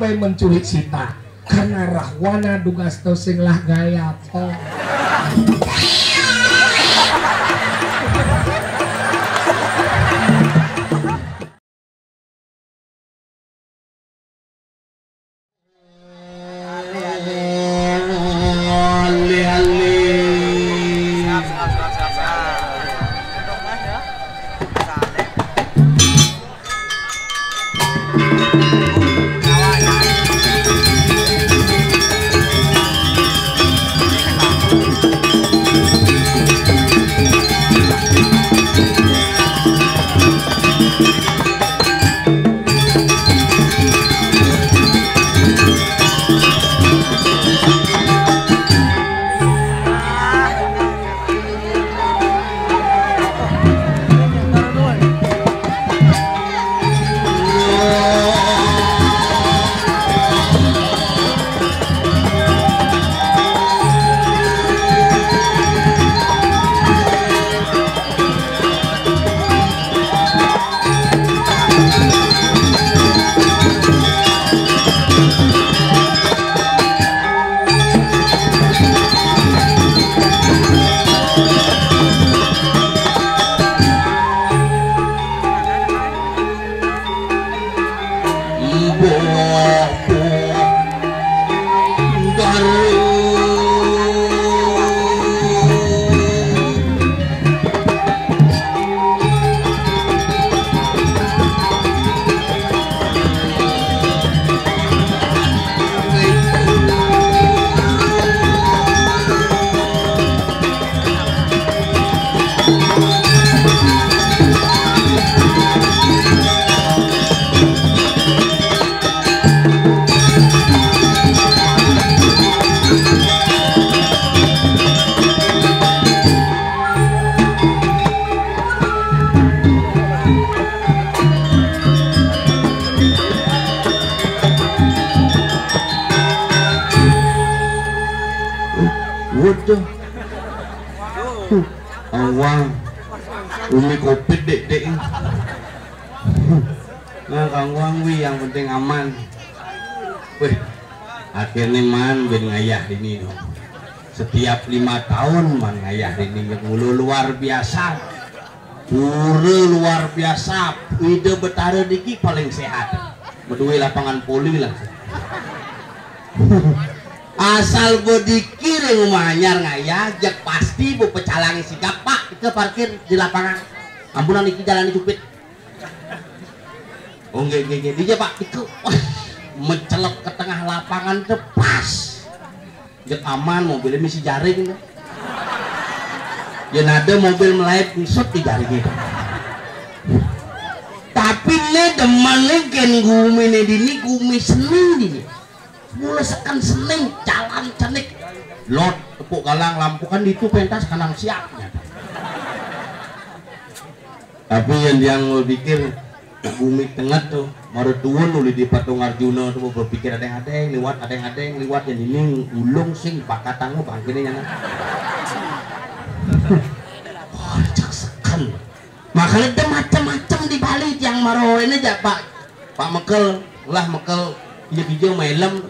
we menculik Sita karena Rahwana dugas teu sing lah gaya po. Waduh, awang, umi kopi dek. Nah, Kang Wang wi yang penting aman. Wih, akhirnya man ben ngayah ini dong. Setiap 5 tahun man ngayah ini yang luar biasa, luar biasa. Ide Betara diki paling sehat. Berdua lapangan poli lah. Asal bodikir rumah anyar ngayah, jak pasti bu pecalangi si gapak kita parkir di lapangan. Ampunan iki jalan cupit. Oh nggak dia pak itu, mencelok ke tengah lapangan tepas. Jak aman mobilnya misi jaring. Ya nada mobil melayap nisut di jaring itu. Tapi ne demen legen gumi ne dini gumi sening dini. Mulai sekan sening jalan cenik lot tepuk galang lampu kan itu pentas kanang siapnya. Tapi yang mau pikir bumi tengah tuh maru tuun uli di patung Arjuna tuh berpikir ada yang lewat yang ini ulung sing pakatangmu bangkini yang cak sekan makanya ada macam-macam di Bali yang maru ini aja Pak Mekel lah Mekel hijau melem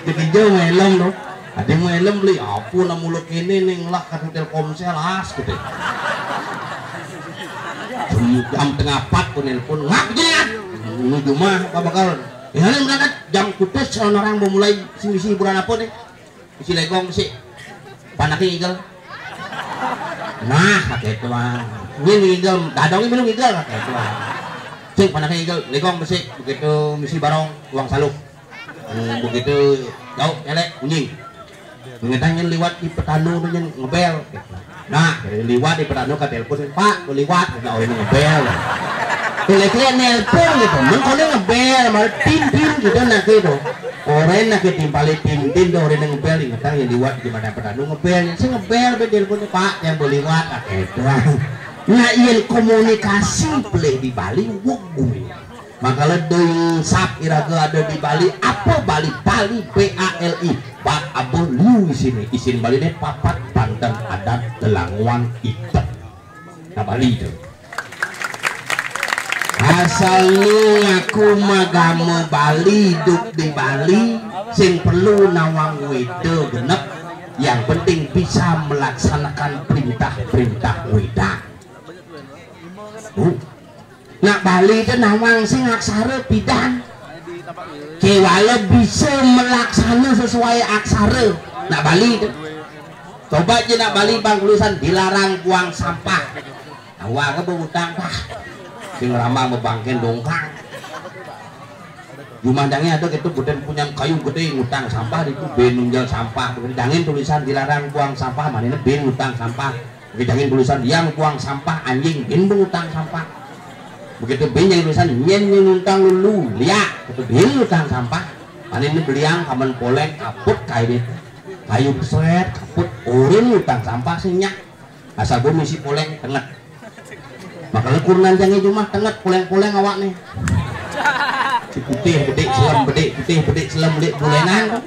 hijau melem loh ada yang melem beli apa lah mulut ini nih lah kan Telkomsel as gitu jam tengah 4 tuh nelpon ngap jelat menuju mah Pak Bakal ini berangkat jam kutus orang mau mulai misi bulan apa nih misi legong misi panaknya igel nah kayak itu mah ini igel dadongnya minum igel kayak itu mah cek panaknya igel legong misi begitu misi barong uang saluk begitu jauh elek kunying mengetanya lewat di petanu tuh yang ngebel nah lewat di petanu ke telepon Pak tuh lewat nggak ini ngebel kalian nelpon gitu mengkau ngebel malah tim gitu nak gitu orang nak timpali tim tuh orang ngebel ingetan yang lewat di mana petanu ngebel sih ngebel be telepon Pak yang boleh lewat itu nah iya komunikasi boleh di Bali wong maka ledeng sap iraga ada di Bali apa Bali BALI Pak Abu Liu isin Bali ini papat pandang adat Delangwang Itet nah Bali itu asal lu ngaku magama Bali hidup di Bali sing perlu nawang wedo genep yang penting bisa melaksanakan perintah-perintah wedak. Nak Bali itu nawang sing aksara bidan kewala bisa melaksana sesuai aksara. Nak Bali itu coba aja nak Bali bang tulisan dilarang buang sampah awak ke berhutang pak sing ramah membangkin dongkang jumandangnya ada gitu budan punya kayu gede ngutang sampah itu ben nunjal sampah jangan tulisan dilarang buang sampah mana ben ngutang sampah jangan tulisan yang buang sampah anjing ben ngutang sampah begitu ben yang tulisan nyen ngutang lulu liak itu ben ngutang sampah mana ini beliang kamen poleng kaput kayak gitu kayu seret kaput orang ngutang sampah sinyak asal gue misi poleng tenget makanya kurnan jangan cuma tenget poleng-poleng awak nih si putih bedik selam bedik putih bedik selam bedik bulenan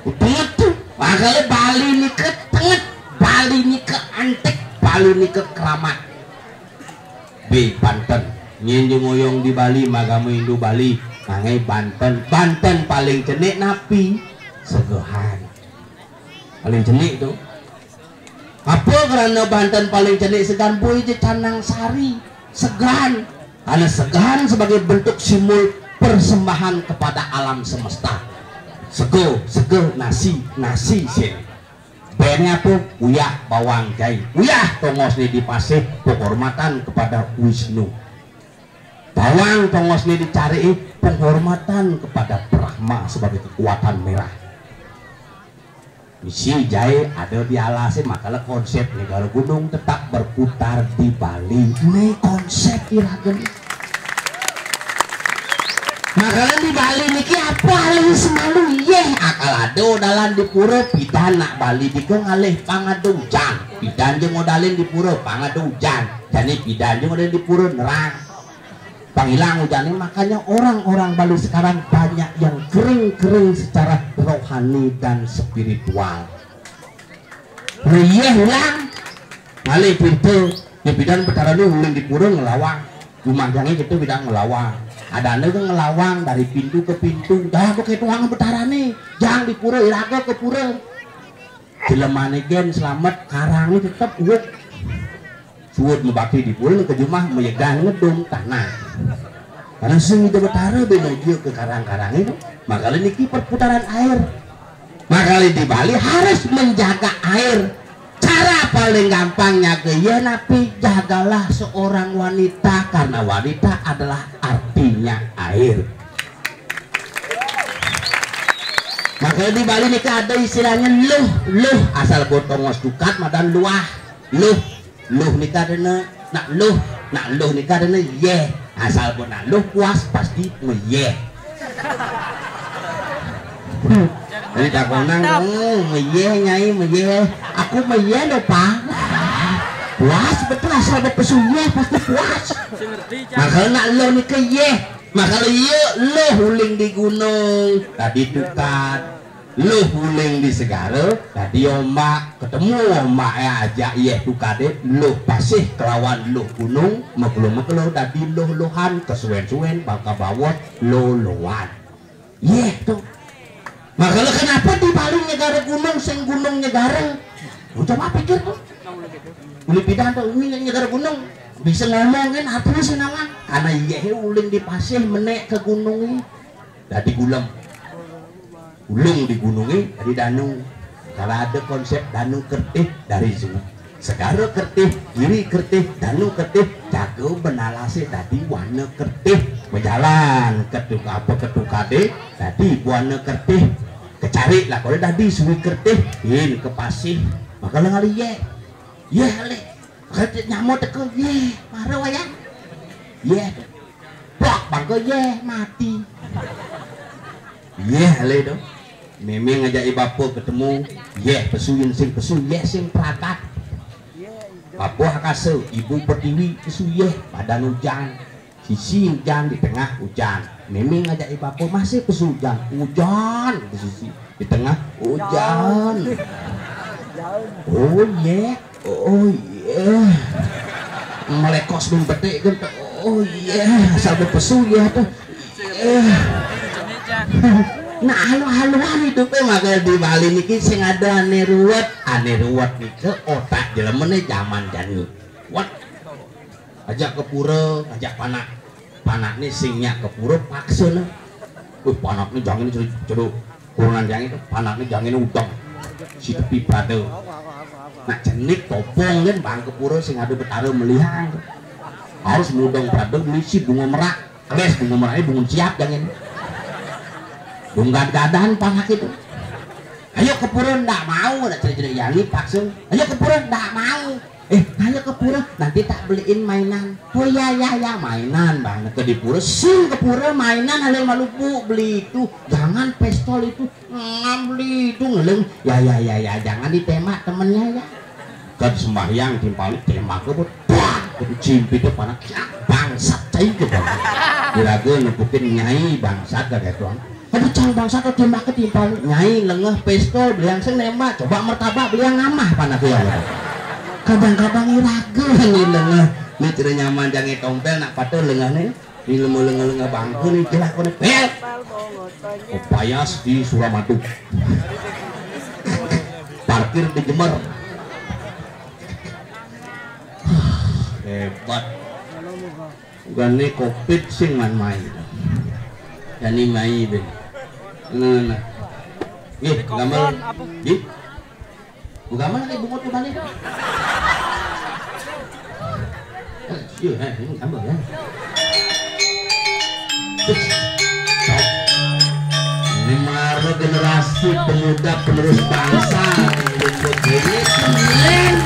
tenget tuh makanya Bali ini ke tenget Bali ini ke antik Bali ini ke keramat B Banten nyenjung oyong di Bali magamu Indo Bali mangai Banten Banten paling cenik napi segahan paling cenik tuh apa karena Banten paling cenik segan boy je Canang Sari segan karena segan sebagai bentuk simbol persembahan kepada alam semesta sego nasi sih bennya tuh uyah bawang jai uyah tongos nih dipasih penghormatan kepada Wisnu bawang tongos nih dicari penghormatan kepada Brahma sebagai kekuatan merah misi jai ada di alasin makalah konsep negara gunung tetap berputar di Bali ini konsep iragen makalah di Bali niki apa lagi semalu ye akal ada odalan di pura pidan nak Bali dike ngalih pangadujan pidan je modalin di pura pangadujan jadi pidan je modalin di pura nerang panghilang hujannya makanya orang-orang Bali sekarang banyak yang kering secara rohani dan spiritual. Iya hilang, Bali pintu, ya bidan perkara ini uling di pura ngelawang, rumahnya gitu bidan ngelawang. Ada nih ngelawang dari pintu ke pintu, dah kok itu orang betara nih, jangan di pura, iraga ke pura. Dilemane gen selamat karang ini tetap uek. Suut membakti di pura ke jumah meyegang ngedung tanah. Karena sing itu betara menuju ke karang-karang itu makanya niki perputaran air makanya di Bali harus menjaga air cara paling gampangnya ke ya napi jagalah seorang wanita karena wanita adalah artinya air makanya di Bali niki ada istilahnya luh asal botongos dukat madan luah luh nikah dena nak luh nikah dena ye asal pun nak luh puas pasti meyeh jadi tak konang meyeh nyai meyeh aku meyeh dong pak puas betul asal berpesunya pasti puas makanya nak luh nikah yeh makanya ye luh huling di gunung tadi dukat lu huling di segala tadi omak ketemu omak ya ajak iya tuh kade lu pasih kelawan lu gunung mekelum tadi luhan kesuen bangka bawot luan iya tuh makanya kenapa di Bali negara gunung sing gunung negara coba pikir tuh uli pidan tuh ini negara gunung bisa ngomong kan artinya senawang karena iya uling di pasih menek ke gunung ini tadi ulung di gunungnya dari danau kalau ada konsep danau kertih dari sungai segara kertih kiri kertih danau kertih jago benalase tadi warna kertih berjalan ketuk apa ketuk kade tadi warna kertih kecari lah kalau tadi sungai kertih ini ke pasih maka ngali ye le kertih nyamuk teko ye marah wayang ye blok bangko ye mati ye le dong memang ngajak bapak ketemu pesuin sing sing perakat bapak hakase ibu pertiwi pesu pada hujan sisi hujan di tengah hujan memang ngajak bapak masih pesu hujan di sisi di tengah hujan oh melekos belum petik kan Oh iya, sampai pesu ya tuh. Nah halu-haluan itu teh maka di Bali niki sing ada ane ruwet niki otak jelemene zaman jani. Wat ajak ke pura, ajak panak nih singnya ke pura paksa. Panak nih jangan ceduk kurungan jangan itu panak nih jangan udang si tepi batu. Nah jenik topong kan bang ke pura sing ada betara melihat harus mudang batu beli si bunga merak, les bunga merak ini bunga siap jangan. Bunga gadahan panak itu. Ayo ke pura ndak mau, ada cerita yani paksa. Ayo ke pura ndak mau. Ayo ke pura nanti tak beliin mainan. Oh ya mainan banget ke di pura. Sing ke pura mainan halil malupu beli itu. Jangan pistol itu beli itu ngeleng. Ya jangan ditembak temennya ya. Kan sembahyang timpali tembak ke pura. Itu cimpi itu panak bangsat cai ke bang. Diraga nukutin nyai bangsat gak tuang. Aduh cang bangsa tuh tembak ketimpal nyai lengah pistol beli yang nembak coba martabak beli yang ngamah panak ya kadang-kadang iraga ini lengah ini tidak nyaman jangan tompel nak patul lengah nih ini lengah bangku nih jelas konek pel upayas di Suramadu parkir di Jember hebat gani covid sing main gani main ben nah gambar di gambar lagi bungut ke balik ini gambar ya ini marah generasi pemuda penerus bangsa untuk ini keren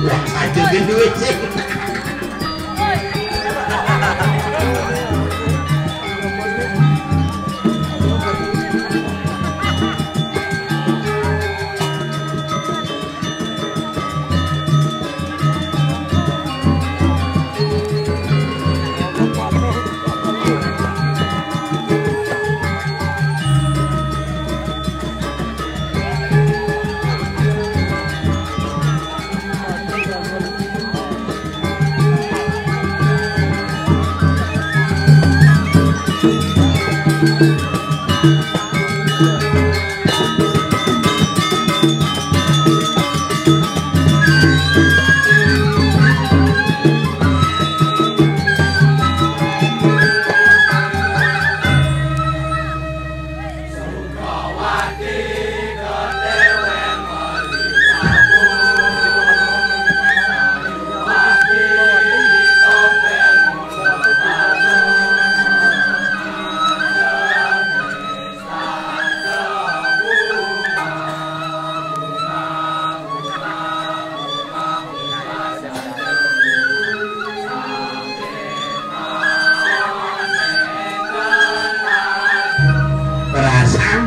wah saja gini sih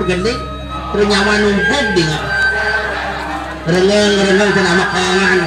gending terus nyawa numpuk di rengang cenama kangen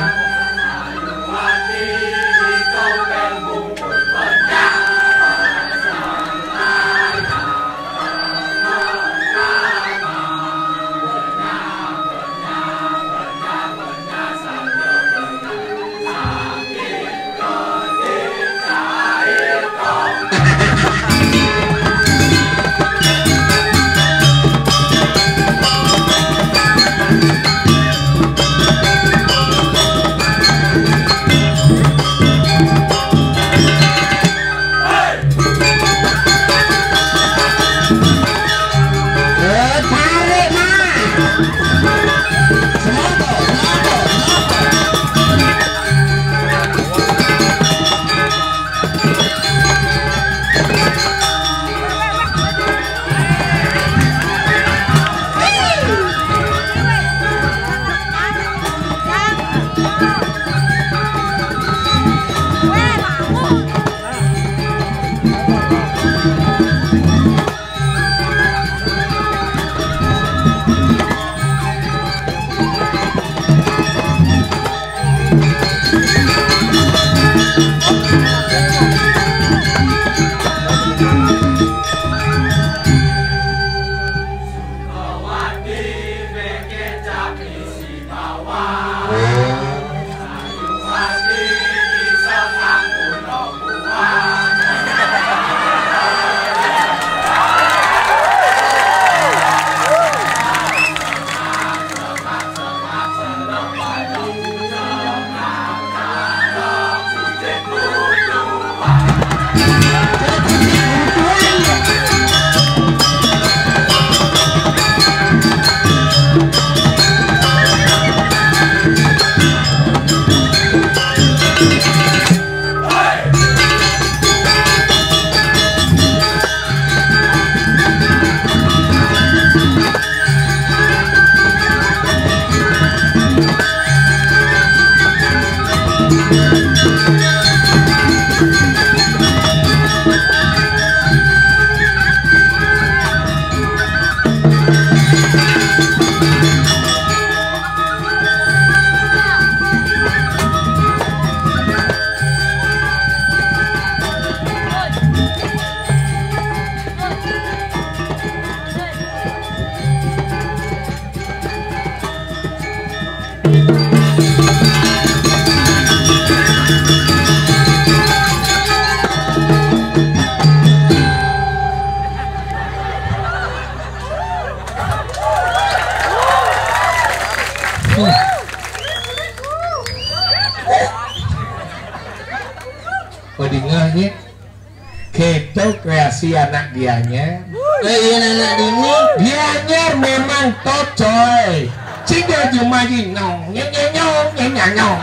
si anak dianya. Iya anak ini. Dianya memang top coy. Cina cuma nyong nyong.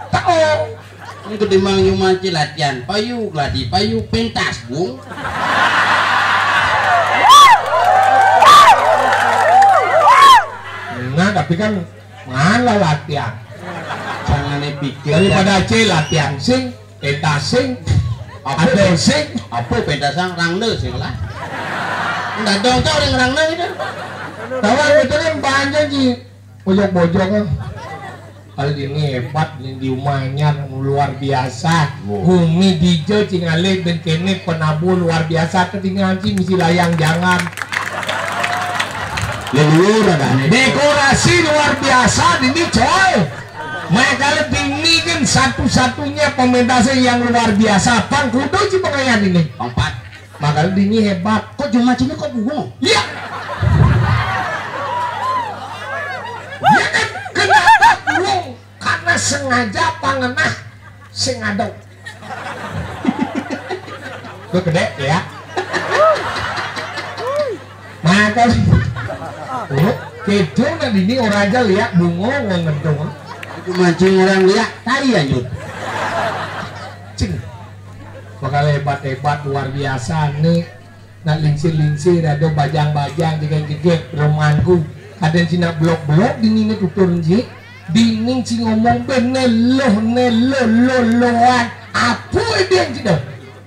Tahu. Ini ketimbang cuma latihan payu gladi payu pentas bung. Nah tapi kan mana latihan? Jangan pikir Daripada C latihan sing, pentas sing, ada sing, apa pentasang rangde sih lah. Nggak dong tau yang rangde itu. tahu itu kan banyak sih, bojok-bojok kan. Kali ini hebat di rumahnya luar biasa. Bumi dijo cingale dan kene penabu luar biasa ketinggalan sih misi layang jangan. Leluhur ada Dekorasi luar biasa ini coy. Mereka lebih ini kan satu-satunya pementasan yang luar biasa. Pang kudo sih pengayan ini. empat. Maka ini hebat. Kok cuma cina kok bungo? Iya. Dia kan kenapa burung? Karena sengaja pangenah sengadau. Gue gede ya. Maka kejo dan ini orang aja lihat bungo ngendong. Itu mancing orang lihat tai anjut. Cing. Bakal hebat-hebat luar biasa nih. Nak lingsir-lingsir ada bajang-bajang jegek-jegek romanku. Ada cina blok-blok dini tutur nji. Dinding si ngomong nelohan. Apa dia yang cina?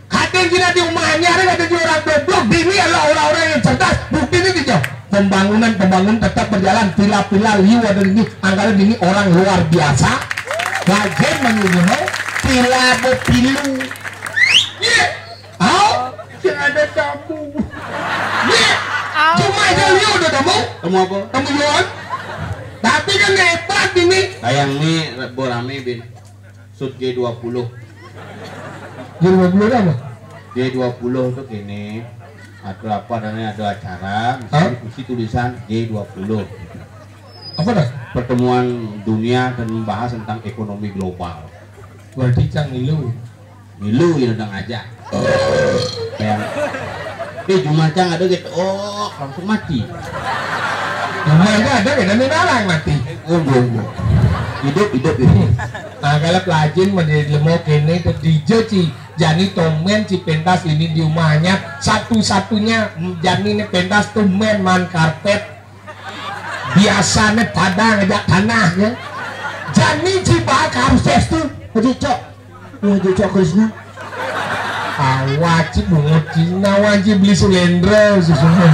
Kadang cina di rumahnya ada orang blok-blok. Dini adalah orang-orang yang cerdas. Bukti ini dia. Pembangunan tetap berjalan. Pila-pila liu ada ini. Angkara dini orang luar biasa. Gajen menyuruh pila bepilu. Iya. Yang ada tamu. Iya. Cuma aja liu udah tamu. Kamu apa? Kamu jualan. Tapi kan hebat ini. Kayak nih borame bin. Sud G20. G20 apa? G20 tuh gini. Ada apa namanya, ada acara mesti tulisan G20 Apa dah? pertemuan dunia dan membahas tentang ekonomi global. Berarti cang nilu yang udah ngajak kayak cuma cang ada gitu, oh langsung mati. Namanya ada kan nanti narang mati. Hidup ini. Nah kalau pelajin menjadi lemok ini terdijo ci Jani tomen ci pentas ini di rumahnya satu-satunya Jani ini pentas tomen man karpet biasanya padang ngejak tanah ya. Jani ci bakar ses tuh Cok Krisna. Wajib bungut Cina wajib beli sulendro susunya.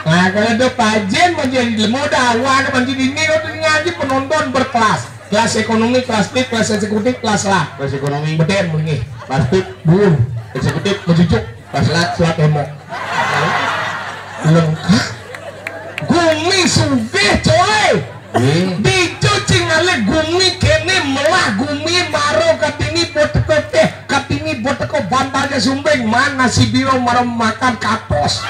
Nah kalau ada pajen menjadi lemoda wah menjadi ini ngaji penonton berkelas. Kelas ekonomi, kelas B, kelas eksekutif, kelas lah. Kelas ekonomi, Beden begini. kelas B, Bun, eksekutif, mencucuk, kelas lat, selat emok. Lengkap. Gumi sugih coy. Dicuci ngale gumi kene melah gumi maro katini boteko teh katini boteko bantarnya sumbeng mana si biro maro makan kapos.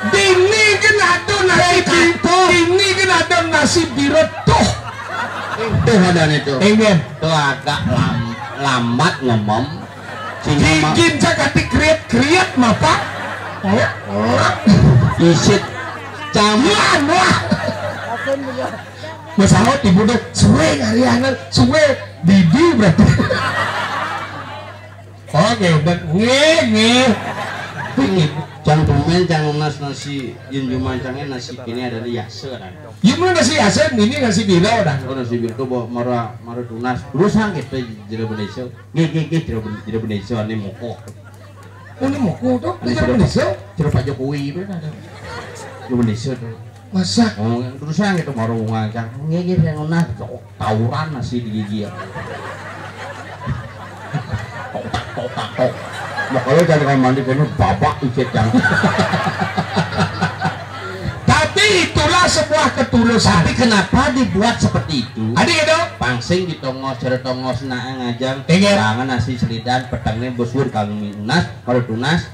Dini kan ada nasi biro, dini kan ada nasi biro tuh. Itu ada itu. Ingin. Itu agak lambat ngomong. Gigin cakati kriat mah pak. Isit camuan Wah. Masalah ibu dok suwe ngarianan suwe didi berarti. Oke udah nge. Jangan pemain jangan nasi yin cuma jangan nasi ini ada yase kan. Gimana nasi asen ini nasi biro dah. Oh nasi bir tuh bawa marah tunas. Berusaha gitu jadi Indonesia. Gigi jadi Indonesia ini moko. Oh ini mau tuh jadi Indonesia. Jadi Pak Jokowi itu ada. Indonesia tuh. Masa? Oh berusaha gitu marah ngajak. Gigi yang nas tawuran nasi di gigi ya. Tok. Makanya jangan mandi penuh babak icet yang. Tapi itulah sebuah ketulusan. Tapi kenapa dibuat seperti itu? Adik itu Pangsing ditongos ceretongos ngajang. Ingin. Tangan nasi selidan petangnya bosur kami unas baru tunas.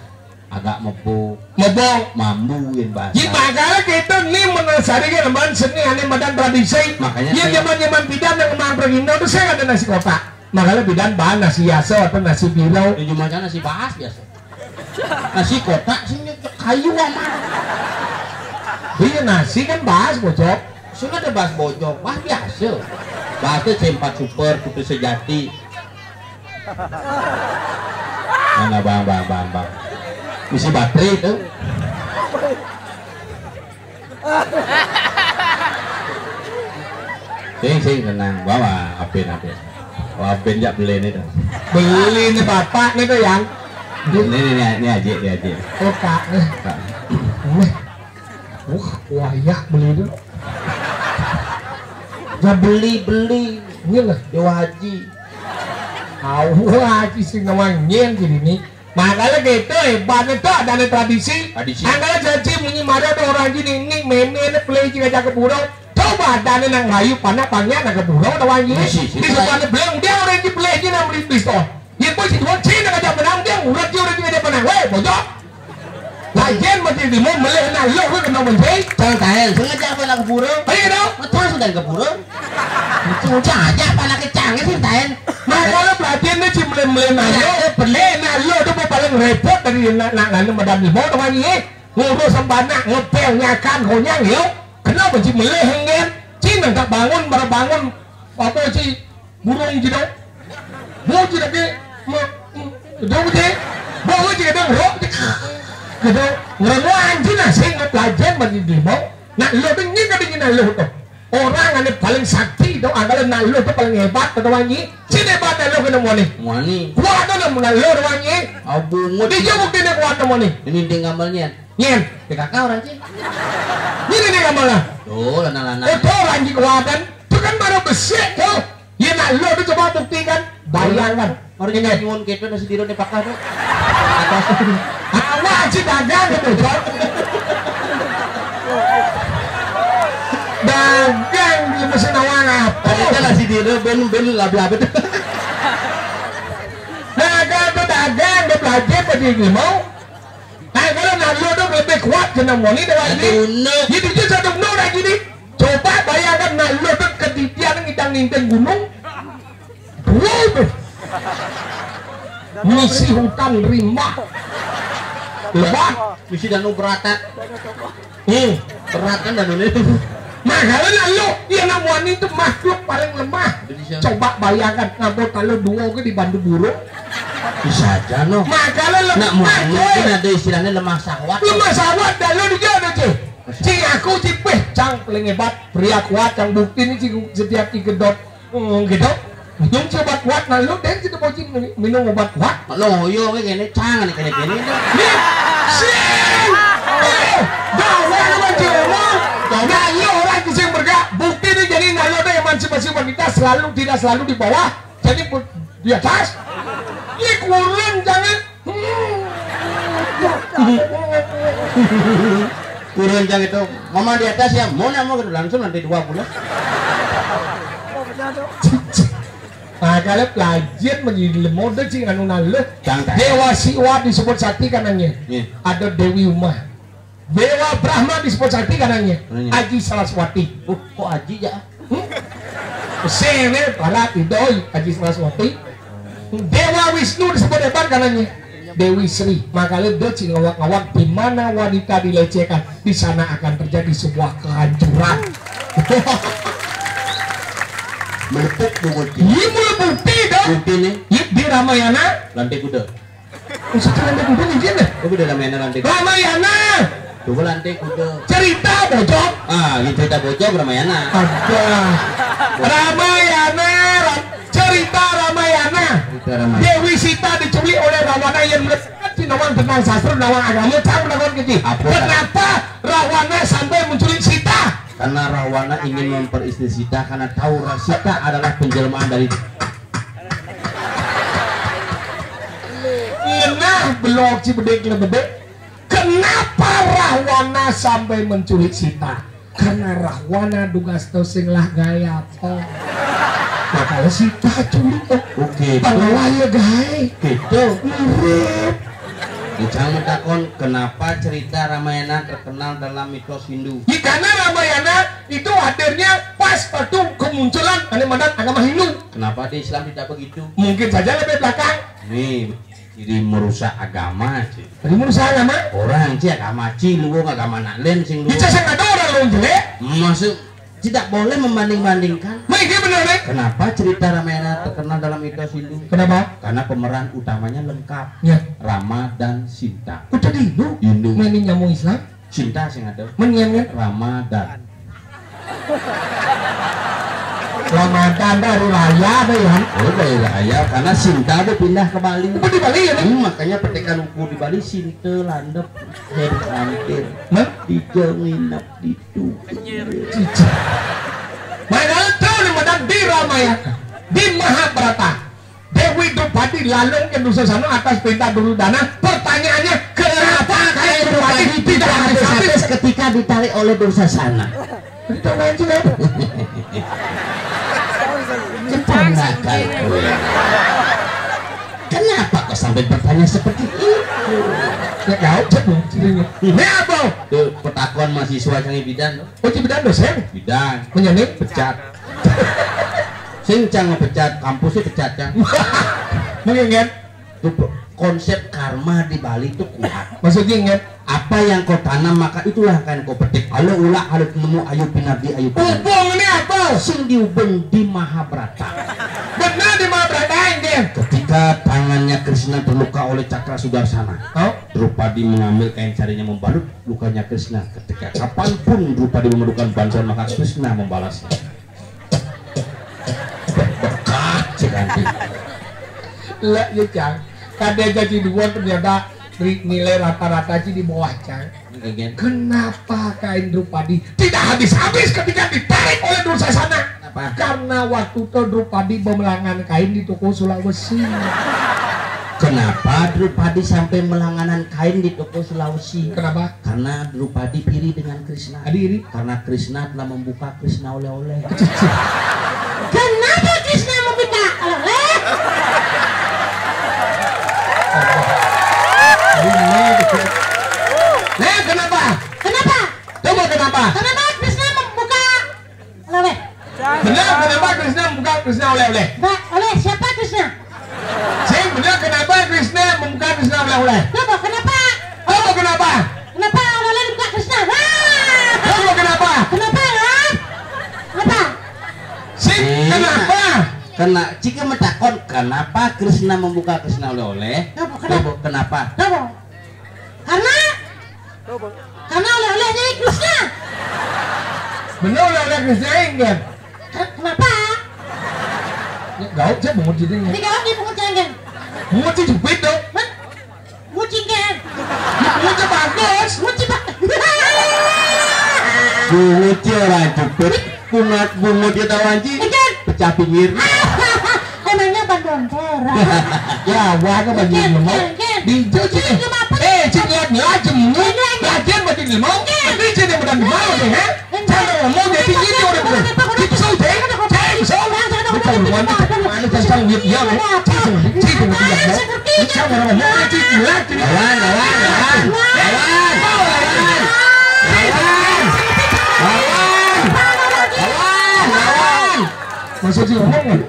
agak mebok mambuin bahasa. Jadi makanya kita nih menasarikan lembaran seni aneh badan tradisi. Makanya yang zaman bidan yang kemarin pergi itu saya ada nasi kotak. Makanya bidan bahan nasi yaso atau nasi bilau. Di cuma nasi bahas biasa. Nasi kotak sih kayu ama. Iya nasi kan bahas bocok. Sudah ada bahas bocok, bahas biasa. Bahasnya C4 super putri sejati. Mana bang. Isi baterai itu. Sing tenang, bawa apin. Apin jak beli ini tuh. Beli nih bapak nih tuh yang. Ini aja. Oh kak nih. Wah ya beli itu. Ya beli. Ini lah Dewa Haji. Haji sih namanya gini nih. Makanya gitu hebat itu ada tradisi. Angkanya janji menyimari ada orang gini ini mene play jika jaga burung. Coba ada nang hayu panak pangnya nang burung ada wangi. Di sebelah beleng dia orang di play nang beli pistol. Ya bos itu cina aja menang dia urat dia orang juga menang. Weh bojok. Lagian masih di mau meleh nang lo kena mencari. Jangan tahan, sengaja apa nak burung? Ayo dong. Betul sudah ke burung. Sengaja aja apa nak kecangnya sih tahan. Makanya pelatihannya sih meleh nalo, peleh nalo itu paling repot dari nak madam limo tuh wangi. Ngurus sembana ngepel nyakan konyang yuk. Kenapa sih meleh hengen? Cina tak bangun baru bangun apa sih burung gitu? Mau jadi ke, dong deh. Mau jadi dong rok. Gitu, ngerenguan Cina sih ngepelajar bagi limo. Nak lo tuh ini kadang nalo tuh. Orang yang paling sakti itu anggaran nalo itu paling hebat atau wangi. Sini hebat nalo kena moni. Kuat tuh nalo wangi. Abu ngudi. Dia bukti dia kuat moni. Ini dia ngamalnya. Nyen. PKK orang sih. Ini dia ngamalnya. Oh lana. Itu orang kuatan. Itu kan baru besar tuh. Ya nalo itu coba buktikan. Bayangkan. Orang yang nyuwun kita nasi tidur di pakar tuh. Awak sih dagang gitu. Dagang di mesin awang apa? Tadi kan nasi tidur ben laba-laba tuh. Dagang tuh dagang dia belajar pada mau. Nah kalau nalo tuh lebih kuat kena moni dengan ini. Jadi dia satu nol lagi nih. Coba bayangkan nalo tuh ketitian ngidang-ngidang gunung. Wow. Misi hutan rimba. Lebat. Misi danu berata. Berat kan danu itu. Makanya lo yang namanya itu makhluk paling lemah. Coba bayangkan ngabot kalau dua ke di bandu burung. Bisa aja no. Makanya lemah. Mungkin ada istilahnya lemah sawat. Lemah sawat dan lo juga ada sih. Si aku si cang paling hebat pria kuat yang bukti ini setiap digedot gedot. Minum obat kuat, nah lu dan kita bocing minum obat kuat. Lo yo kayak gini, cangan kayak gini. Nih, sing, gawa nama cuma, gawa iya orang sing bergerak. Bukti nih jadi nalo ada emansipasi wanita selalu tidak selalu di bawah, jadi di atas. Ini kurang jangan. Kurang jangan itu, mama di atas ya, mau langsung nanti 2 bulan. Nah kalau pelajar menjadi lemode sih anu nalo Dewa Siwa disebut sakti kanannya ada Dewi Umah Dewa Brahma disebut sakti kanannya Aji Saraswati. Kok Aji ya? Sene para idoi Aji Saraswati. Dewa Wisnu disebut hebat kanannya Dewi Sri. Makanya dia sih ngawak-ngawak di mana wanita dilecehkan di sana akan terjadi sebuah kehancuran. Melepuh bukti. Iya mulai bukti dong. Bukti nih. Iya di Ramayana. Lantai kuda. Usah lantai kuda nih dia. Oh beda Ramayana lantai. Ramayana. Coba lantai kuda. Cerita bocok. Ini cerita bocok Ramayana. Ada. Ramayana. Cerita Ramayana. Dewi Sita diculik oleh Rawana yang melekat di nawang tentang sastra nawang agama tahu nawang kecil. Kenapa Rawana sampai menculik Sita? Karena Rawana ingin memperistri Sita karena tahu Sita adalah penjelmaan dari Nah belok si bedek lebedek. Kenapa Rawana sampai menculik Sita? Karena Rawana dugas sing lah gaya po. Nah kalau Sita culik oke panglaya gaya gitu mirip Ujang mentakon kenapa cerita Ramayana terkenal dalam mitos Hindu? Ya, karena Ramayana itu hadirnya pas waktu kemunculan agama Hindu. Kenapa di Islam tidak begitu? Mungkin saja lebih belakang. Nih, jadi merusak agama sih. Jadi merusak agama. Orang sih agama cilu, agama naklen sing lu. Bisa sangat ada orang lu jelek. Masuk tidak boleh membanding-bandingkan. Ini benar nih. Kenapa cerita Ramayana terkenal dalam mitos Hindu? Kenapa? Karena pemeran utamanya lengkap. Ya. Rama dan Sinta. Udah di Hindu. Hindu. Ini nyamuk Islam. Sinta sing ada. Menyanyi. Rama dan. Ramadan dari raya deh ya. Oh dari raya karena Sinta tuh pindah ke Bali. Oh, di Bali ya nih. Makanya petikan ukur di Bali Sinta landep head hampir. Nah, Dijenginap di itu. padahal tahu nih madam di Ramayana, di Mahabharata, Dewi Drupadi lalung ke Dursasana atas perintah Duryodhana. Pertanyaannya, kenapa kayak Drupadi tidak habis-habis Ketika ditarik oleh Dursasana. Itu lain juga. Keponakan. Kenapa kok sampai bertanya seperti itu? Ya kau cekung cirinya. Ini apa? Tuh petakon mahasiswa canggih bidan. Oh cibidan dosen. Bidan. Menyanyi. Pecat. Sing cang ngepecat kampusnya pecat cang. Mengingat. Tuh konsep karma di Bali itu kuat. Maksudnya ingat. Apa yang kau tanam maka itulah akan kau petik. Halo ulah halo nemu ayu pinabdi ayu pinabdi. Ubung ini apa? Sing diubeng di Mahabharata. Benar di Mahabharata ini. Ketika tangannya Krishna terluka oleh cakra Sudarsana, Oh, Drupadi mengambil kain sarinya membalut lukanya Krishna. Ketika kapanpun Drupadi memerlukan bantuan maka Krishna membalasnya. Berkah cekanti. lah ya cang. Tadi jadi dua ternyata nilai rata-rata sih di bawah cang. Kenapa kain Drupadi tidak habis-habis ketika ditarik oleh Dursasana? Kenapa? Karena waktu itu Drupadi memelangan kain di toko Sulawesi. Kenapa Drupadi sampai melanganan kain di toko Sulawesi? Kenapa? Karena Drupadi iri dengan Krishna. Adiri. Karena Krishna telah membuka Krishna oleh-oleh. Kenapa Krishna membuka oleh? Nah, kenapa? Kenapa? Coba kenapa? Kenapa Krishna membuka oleh? Benar kenapa Krishna membuka Krishna oleh-oleh? Mbak, oleh siapa Krishna? Saya benar kenapa Krishna membuka Krishna oleh-oleh? Coba kenapa? Coba kenapa? Kenapa oleh dibuka Krishna? Wah! Coba kenapa? Kenapa ya? Kenapa? Kenapa? Kena jika mentakon kenapa Krishna membuka Krishna oleh-oleh? Kenapa? Kenapa? Coba. Karena oleh-olehnya Krishna. Benar oleh-oleh Krishna enggak? Kenapa? Gak usah bungut jadi Jadi kalau di pungut jenggen. bungut sih jepit dong. Mucingkan. Bungutnya bagus. Mucipak. Bungutnya orang cepet, bungut dia tahu anjing, pecah pinggir. Emangnya bandonter. Ya, wah ke bagi lemong. Dicuci. Cik lihat jemur. Lagian bagi lemong. Tapi jadi bukan mau deh, ha? Cara ngomong dia tinggi dia udah bener. Cik sâu thế. Cik sâu. Betul luan itu mana tentang dia ya, cik itu tidak mau. Cik mau ngomong cik lihat. Lawan. Maksudnya ngomong kan?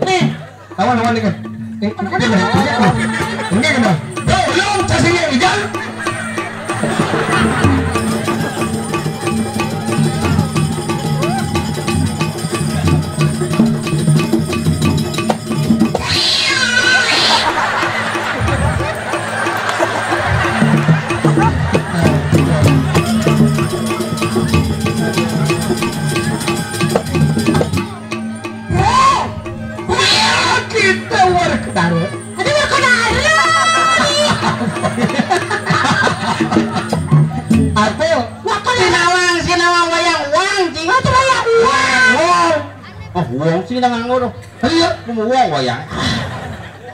Lawan nih kan? Ini kan? Belum cacingnya hijau. Kita work taruh. Ada berkodara. Apa? Sinawang wayang wang cing. Itu banyak uang. Oh wong sih nang nganggo doh. Iya. Kumu wong wayang.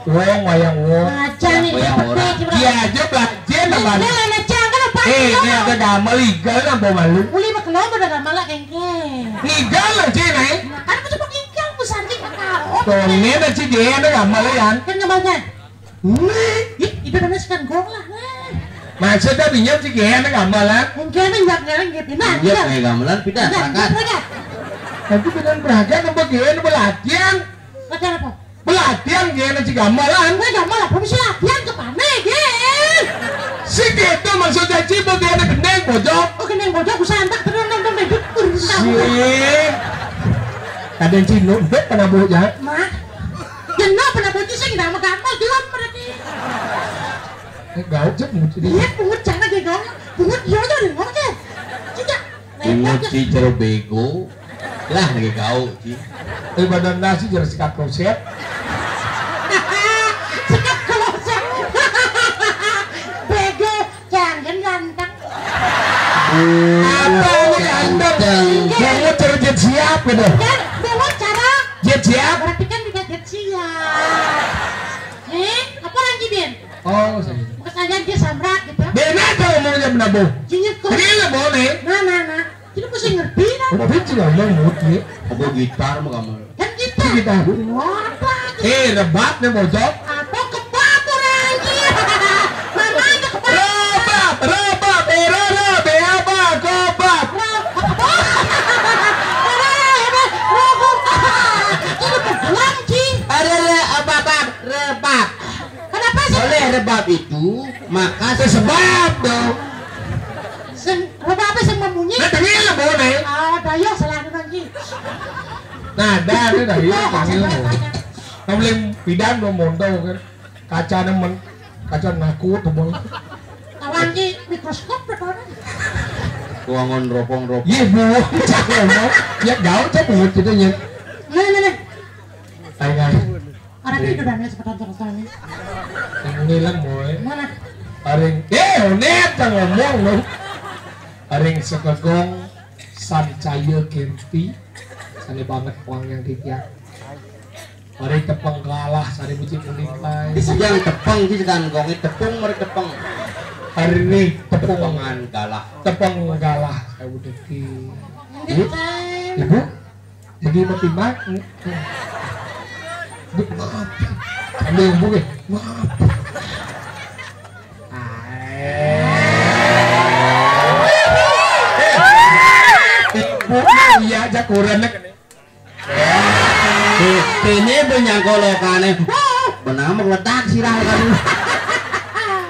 Wayang. Aja nih Wayang orang. Dia aja belajar nama. Ini macam kan apa? Ini ada nama liga lah bawa malu. Uli mah kenapa udah malah kengkeng. Liga lah cik naik. Kan aku coba kengkeng besar nih kakak. Tone na si dia ada nama lah yan. Kan ngabalnya. Itu namanya sekan gong lah. Maksudnya pinjam si Gen gamelan. Engke pinjam ngarang ge pindah. Iya kayak gamelan pindah berangkat. Nanti pindah berangkat apa Gen pelatihan? Latihan apa? Pelatihan Gen si gamelan. Gue gak malah belum latihan ke mana Gen? Si gitu maksudnya cipo Gen gendeng pojok. Oh keneng bocah gue santak terus nonton bebek urusan. Sih. Kadang cino bet pernah boja. Mah. Kenapa pernah bocah sih nggak mau gampang gelap berarti. Gaut cek muncul dia. Iya pungut jangan deh dong. Pungut dia aja deh ngomong deh. Tidak. Pungut si jero bego. Lah lagi kau ci. Badan nasi jadi sikat kroset. Sekat kloset. Bego jangan ganteng. Apa ini ganteng? Kamu terjet siap gitu. Kan bawa cara. Jet siap. Berarti kan tidak jet siap. Apa lagi Ben? Oh, saya. Bukan saja dia samrak gitu. Bena tuh ngomongnya benabu. Jinyet kok. Ini lah boleh. Nah. Jadi mesti ngerti lah. Udah benci lah ngomong ya. Apa gitar mah kamu? Kan kita. Kita. Apa? Rebat nih bojok. Apa kebab orang anjir. Mama ada kebab. Rebat, berada, beaba, kobab. Rebab. Kenapa sih? Oleh rebab itu maka Sebab dong. Kenapa apa sih membunyi? Nah, tengil lah boleh. Dayok salah lagi. Nah, dah itu dah ya, tengil lah. Boleh pidan lo mondo kan. Kaca nemen, kaca ngaku tuh boleh. Kawan ki mikroskop berapa? ruangan ropong-ropong. Iya bu, cak ngomong, ya gaul cak buat gitu ya. Nih. Ayo. Orang itu udah nih sepetan terus-terus. Yang nilang boy. Mana? Aring, net tak ngomong lo. Aring sekegong sancaya kempi, sani banget uang yang tiga. Aring tepeng kalah, sani buci kuning lai. Yang tepeng sih kan gong tepung mereka tepeng. Hari ini Tepengan kalah. tepeng kalah. Saya udah ki. Ini Ibu, jadi mati mak. Bu, maaf. Ambil yang buke, maaf. Iya aja kurang nek. Ini banyak kolokannya. Benar meledak sirah kan.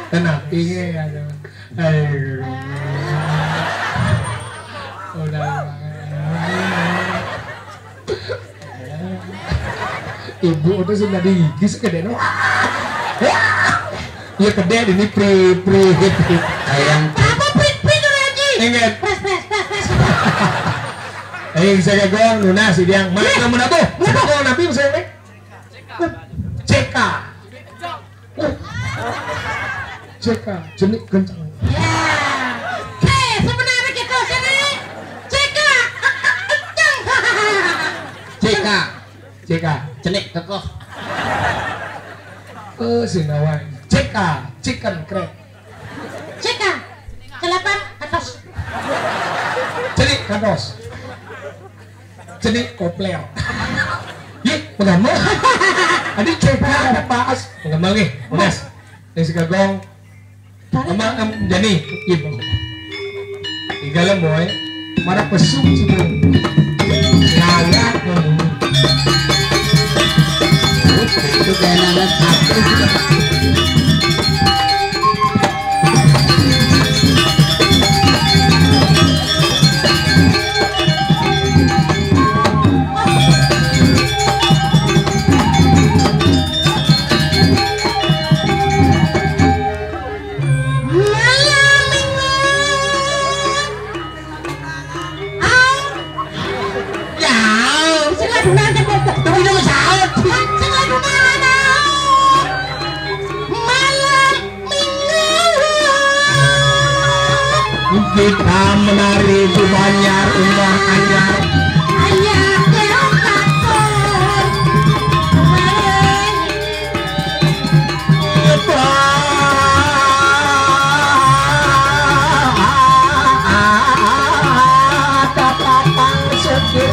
Kenapa ini ada? Udah. Ibu itu sudah digigis gede no. Iya gede ini pri Ayam apa prit lagi? inget Pres. saya gong nuna si diang mana namun apa gong nabi saya nek CK CK jenik kencang Ya. Sebenarnya kita sini cek kencang. CK CK cenik kekoh. sinawan CK chicken crab Cek Celapan atas. jenik kandos jenik kopler yuk pengamal adik CK ada pas pengamal nih unas yang si kagong emang jadi ibu tinggal boy mana pesuk sih bro layak Itu kayak nangat satu. kita menari di Banjar Umar Anyar Ayah keong kakor. tapang sedih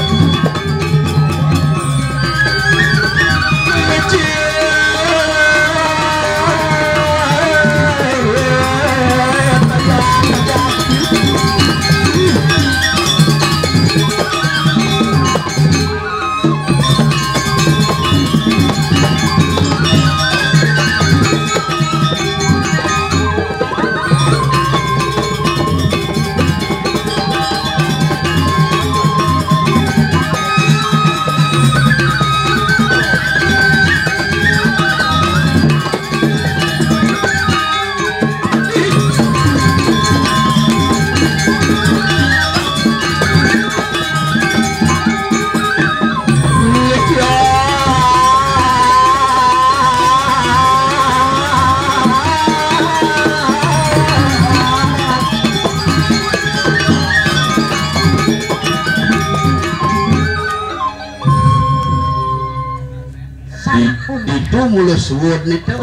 mulus suwud itu.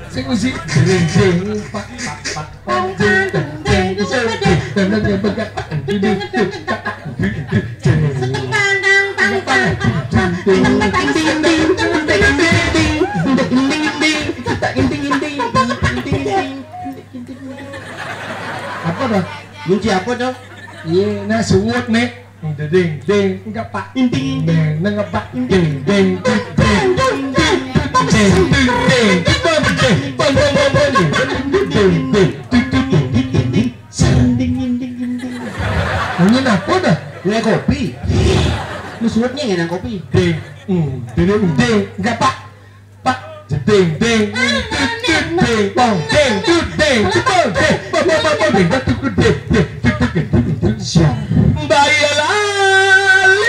Sing musik ding pak ding apa dah? Kunci apa dah? Iya, nah suwud nih. Ding enggak pak ding enggak pak ding ini apa dah? Ini kopi. Lu suwudnya ngenang kopi. Ding enggak pak ding bong Bayalali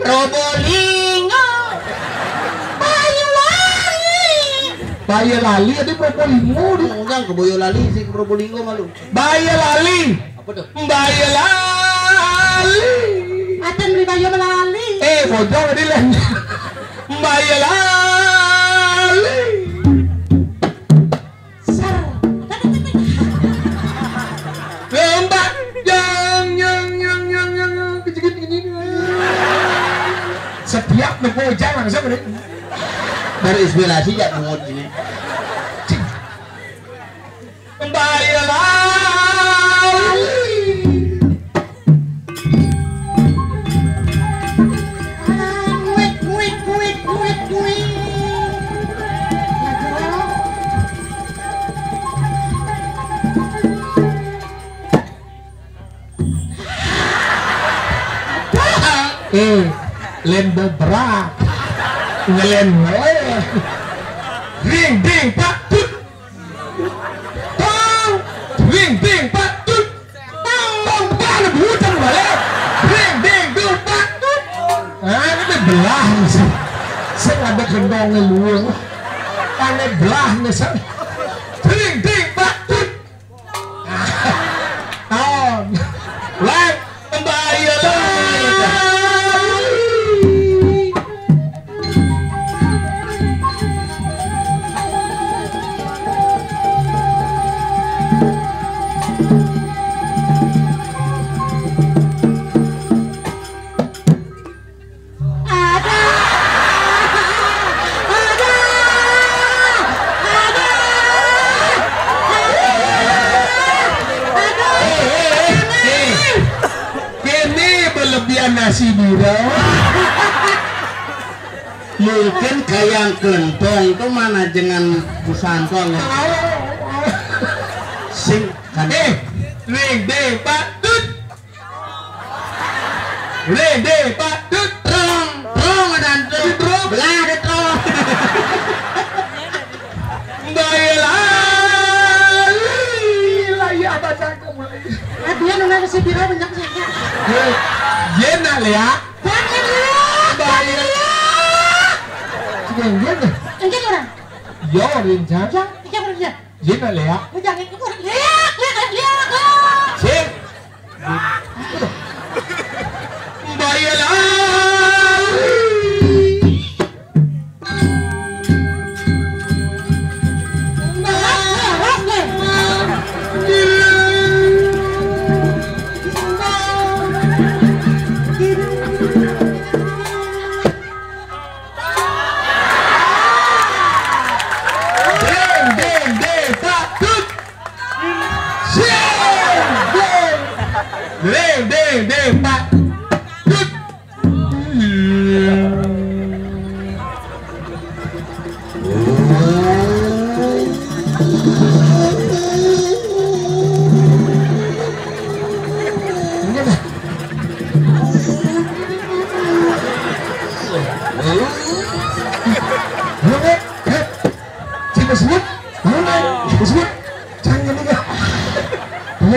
Probolinggo. Bayalali ada Probolinggo Enggak ke Boyolali sih ke Probolinggo malu. Bayalali Apa tuh? Bayalali Aten beli bayo melali. bojong di lain Bayalali Ser. lembak yang kecil setiap bojang langsung ini Berinspirasi jak mungut ini. Bayalali len beberak ngelen ding pak tut tong ding pak tut tong pan bukan balik ding tut pak tut ini belah sih saya ada kendongnya luang ane belah nih saya ding pak tut lang kembali nasi bira Mungkin kayak gentong tuh mana dengan busantong sing kan ding pak tut trong ada trong belah ada trong Bayalali laya baca kamu lagi Dia nuna nasi biro banyak saja. Jena ya Bayalali Jena Enggak orang. Yo rinca Yang orang dia. Jena ya Jangan itu orang. Lihat. Cik Bayalali ding pak tut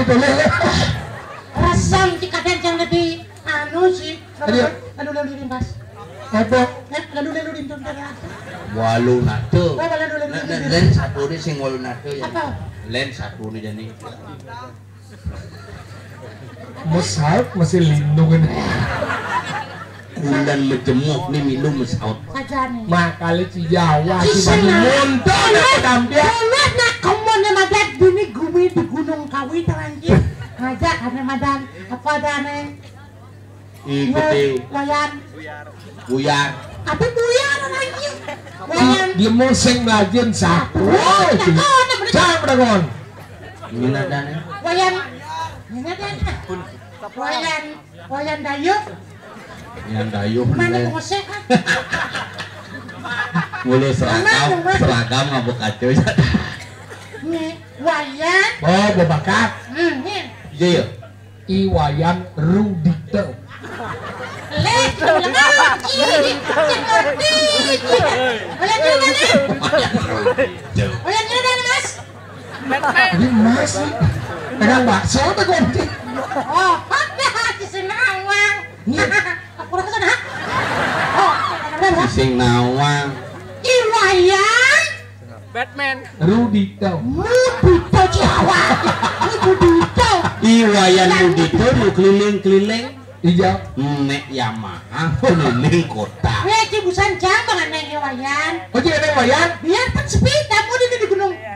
boleh Rasam jika yang lebih anu sih. Lalu limpas. apa Lalu limpas. walu nato Lalu len satu ni sing walu nato ya Apa? len satu ni jadi masal masih lindung ini bulan menjemuk nih minum saut. Saja nih. Makali ci Jawa ci muntul na pedambia. Lihat nak komonnya madan bini gumi di Gunung Kawi teranjir. Ngajak karena madan apa ada nih? Ikuti Wayan. buyar. Apa buyar lagi? Wayan. Dia mau sing melajen satu. Jangan berdagon. Ini ada nih. Wayan. Ini ada. Wayan dayuk. Yang dayuh Mana nih. ngosek? Mulu seragam ngabuk kacau. Nih wayan. Oh, bobakat. Nih. Iya ya. Iwayan Rudito. Lek, lagi. Wayan ada mas. Ini masih. Kadang bakso apa ganti? Oh, ada di Senawang. Aku rasa sana. Oh, ada. Sing nawang. Iwayan. Rudito. Mudito Jawa. Mudito. Iwayan Mudito nu keliling-keliling. Hijau. Nek Yamaha keliling kota. Weh, cibusan jambang aneh Iwayan. Oh, jadi ada Wayan? Biar pun sepeda mau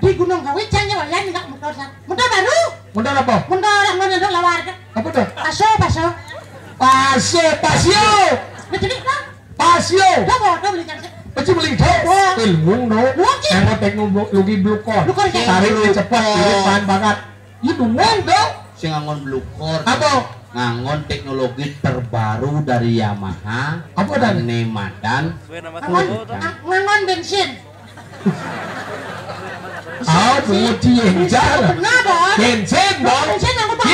di gunung Kawi cangnya Wayan enggak motor baru. Motor apa? Motor yang mana dok lawarga. Apa tuh? Paso. Pasio. Nah, jadi kan? Pasio. Udah beli jangan. Pasti beli itu. Ilmu no. Yang teknologi blukor. Tarik cepat, irit bahan bakar. Itu ngomong dong. Sing ngangon blukor. Apa? Ngangon teknologi terbaru dari Yamaha. Apa dan? Nemadan. Ngangon bensin. Ah, buci yang jar. Kenapa? Bensin dong. Bensin aku pak.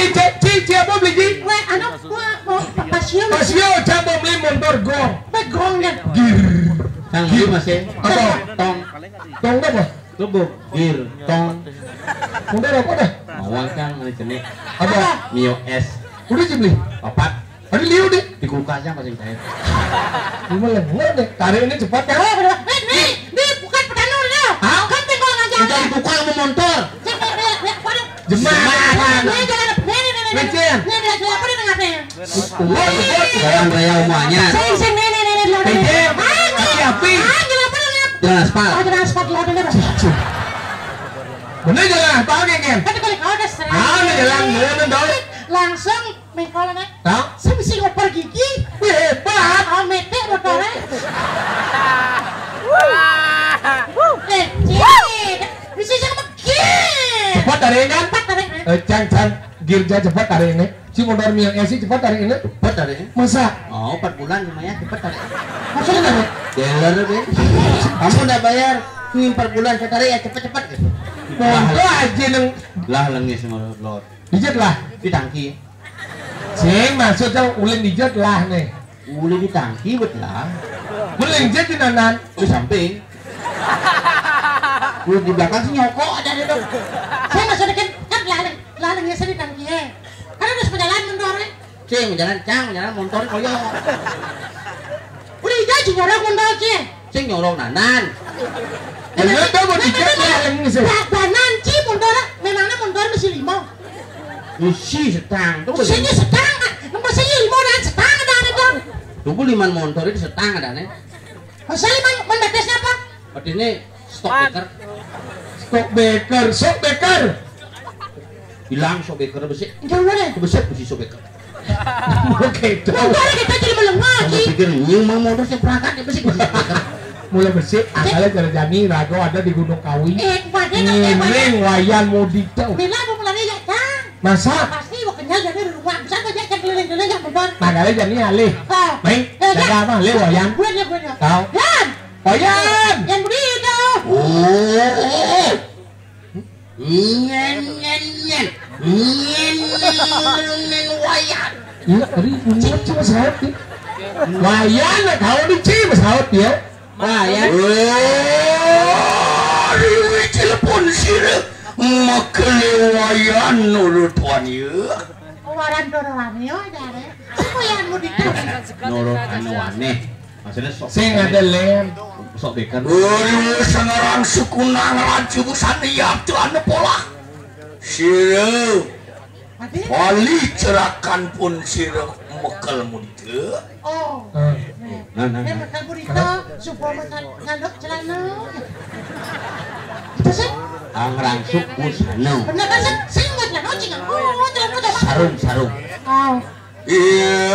Cici apa beli? Weh, anak gua mau pasio. Pasio coba beli motor gong. Begong dan. Sang beli masih. Apa? Tong. Tong apa? Lubuk. Gir. Tong. Motor apa dah? Mawang kang ini jenis. Apa? Mio S. Udah sih beli. Papat. Ada liu deh. Di kulkasnya masih cair. Ini lengan deh. Tarik ini cepat kan? Oh, bener. Nih, bukan pedanur ya. Kan tinggal ngajak. Udah dibuka mau motor. Jemaah. Lecen. Bayang raya semuanya. Pejem. Kaki api. Jalan aspal. Bener jalan apa geng? Jalan mana dong? Langsung mengkolnya. Tahu? Saya mesti ngoper gigi. Hebat. Mete motornya. Bisa jangan begini. Cepat tarik kan? Cepat tarik. Cang girja cepat tarik ini. Si motor Mio S cepat tarik ini. Cepet tadi. Masa? Oh 4 bulan lumayan cepet tadi. Maksudnya apa? Dealer Ben. Kamu udah bayar. Ini 4 bulan saya tarik ya cepet-cepet gitu. Motor aja neng. Lah lengis semua lor. Dijat lah. Di tangki. Sing maksudnya ulin dijat lah nih. Uli di tangki bet lah. Ulin dijat di nanan. Di samping. Uli di belakang sih nyokok ada di dong. Saya maksudnya kan lalangnya saya di tangki ya. Kan harus berjalan mendorong. Cing jalan motor koyo. Udah jadi nyorong mendorong sih. Cing nyorong nanan. Ini tuh mau dijat lah lagi sih. Danan sih mendorong. Memangnya mendorong mesti 5. Isi setang. Tuh Mesinnya setang. Mesinnya 5 dan setang ada dong. Tunggu 5 motor itu setang ada nih. Mesinnya membatesnya apa? Berarti ini stok beker. Sok beker. Hilang stok beker besi. Jauh deh. Besi stok beker. Oke, tuh. Mendorong kita jadi melengah Kamu sih. pikir nying mau motor saya perangkat ya besi beker. Mulai bersih, asalnya jalan-jani rago ada di Gunung Kawi. Padahal Ngiring wayan Mudito. Bila mau melari ya kan. Masa? Pasti mau kenyal dari rumah. Bisa kok jangan keliling-keliling yang benar. Makanya jani alih. Baik, jaga apa? Lih wayan. Gue dia. Tahu? Yan. Wayan. Yang begitu. Oh. Nyen wayan. Iya, tadi punya cuma pesawat nih. Wayan lah, kau di cima pesawat dia. Wayan. Ini telepon sih. Makanya wayan nurut wanita. Waran dororan yo dari. Siapa yang mau ditaruh? Nurut aneh. Maksudnya sok. Saya ada lem. Sok beker. Sangarang sukunang raju saniyap tu anu pola. Sireu. Mati? Wali cerakan pun sireu mekel mudieu. Oh. Nah. makan burrito, supaya makan ngandok celana. Itu sih. Rangsuk usano. Bener kan sih? Singkat lah, no cingan. Oh, Sarung. Oh. Iya.